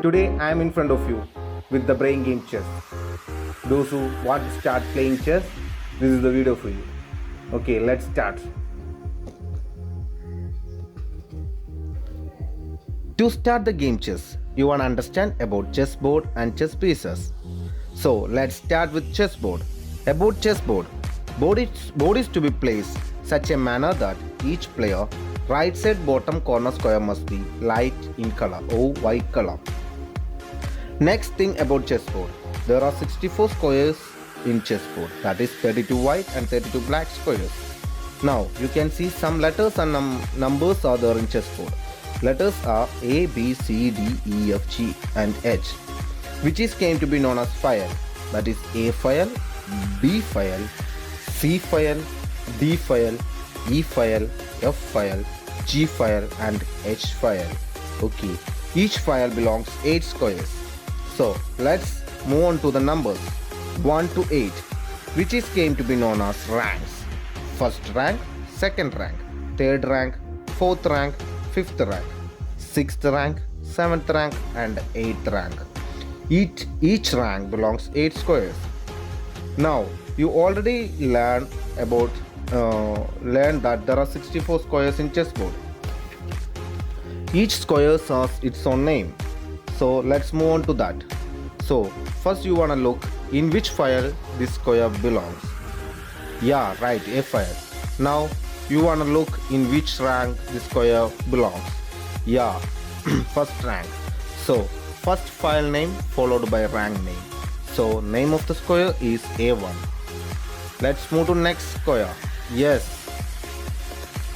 Today I am in front of you with the brain game chess. Those who want to start playing chess, this is the video for you. Okay, let's start. To start the game chess, you want to understand about chessboard and chess pieces. So let's start with chessboard. About chessboard, board is to be placed such a manner that each player right side bottom corner square must be light in color or white color. Next thing about chessboard, there are 64 squares in chessboard, that is 32 white and 32 black squares. Now you can see some letters and numbers are there in chessboard. Letters are A, B, C, D, E, F, G and H, which is came to be known as file, that is A file, B file, C file, D file, E file, F file, G file and H file. Okay, each file belongs 8 squares. So let's move on to the numbers 1 to 8, which is came to be known as ranks. First rank, second rank, third rank, fourth rank, fifth rank, sixth rank, seventh rank and eighth rank. Each rank belongs 8 squares. Now you already learned that there are 64 squares in chessboard. Each square has its own name. So let's move on to that. So first you want to look in which file this square belongs. Yeah, right, A file. Now you want to look in which rank this square belongs. Yeah, first rank. So first file name followed by rank name. So name of the square is A1. Let's move to next square. Yes.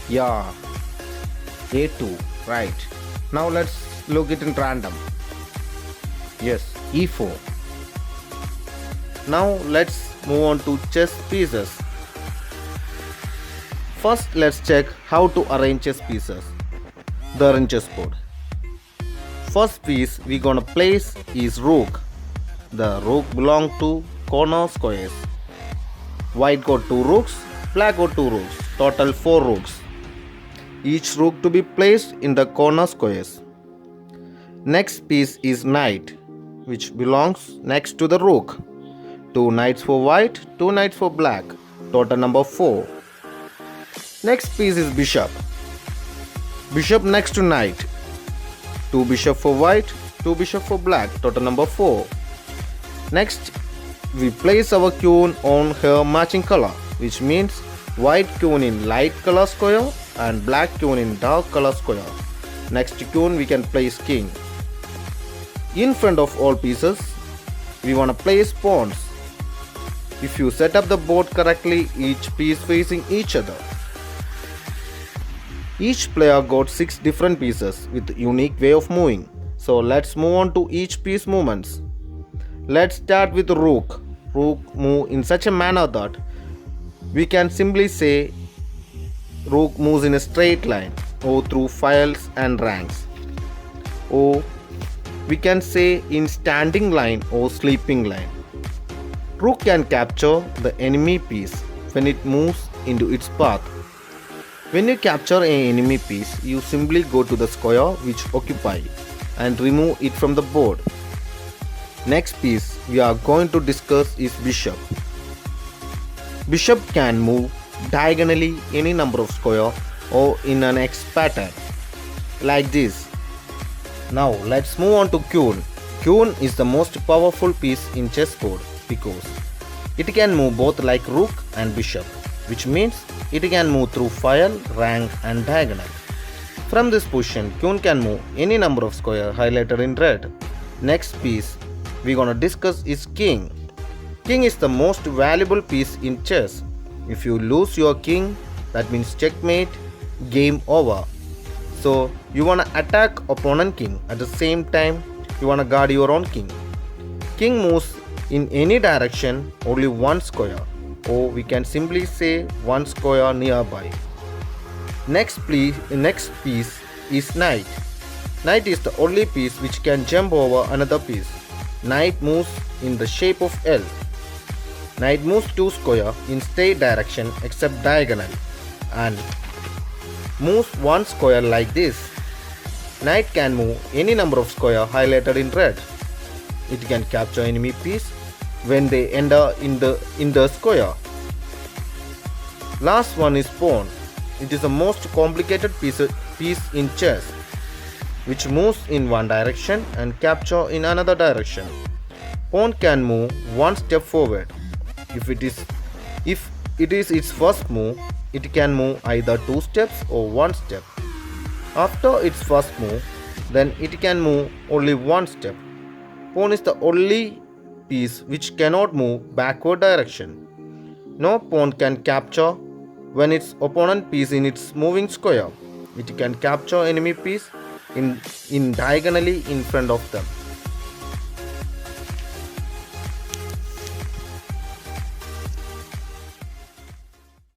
Yeah. A2. Right. Now let's look it in random. Yes. E4. Now let's move on to chess pieces. First let's check how to arrange chess pieces there in chessboard. First piece we gonna place is rook. The rook belong to corner squares. White got 2 rooks, black got 2 rooks, total 4 rooks. Each rook to be placed in the corner squares. Next piece is knight, which belongs next to the rook. 2 knights for white, 2 knights for black, total number 4. Next piece is bishop. Bishop next to knight. 2 bishop for white, 2 bishop for black, total number 4. Next, we place our queen on her matching color, which means white queen in light color square and black queen in dark color square. Next queen we can place king. In front of all pieces, we want to place pawns. If you set up the board correctly, each piece facing each other. Each player got 6 different pieces with unique way of moving. So let's move on to each piece movements. Let's start with rook. Rook move in such a manner that we can simply say rook moves in a straight line or through files and ranks. Or we can say in standing line or sleeping line. Rook can capture the enemy piece when it moves into its path. When you capture an enemy piece, you simply go to the square which occupy and remove it from the board. Next piece we are going to discuss is bishop. Bishop can move diagonally any number of square or in an X pattern like this. Now let's move on to queen. Queen is the most powerful piece in chessboard because it can move both like rook and bishop, which means it can move through file, rank and diagonal. From this position, queen can move any number of square highlighted in red. Next piece we gonna discuss is king. King is the most valuable piece in chess. If you lose your king, that means checkmate, game over. So you wanna attack opponent king, at the same time you wanna guard your own king. King moves in any direction, only one square, or we can simply say one square nearby. Next piece is knight. Knight is the only piece which can jump over another piece. Knight moves in the shape of L. Knight moves 2 square in straight direction except diagonal and moves 1 square like this. Knight can move any number of square highlighted in red. It can capture enemy piece when they enter in the square. Last one is pawn. It is the most complicated piece in chess, which moves in one direction and capture in another direction. Pawn can move one step forward. If it is its first move, it can move either two steps or one step. After its first move, then it can move only one step. Pawn is the only piece which cannot move backward direction. No pawn can capture when its opponent piece in its moving square. It can capture enemy piece in diagonally in front of them.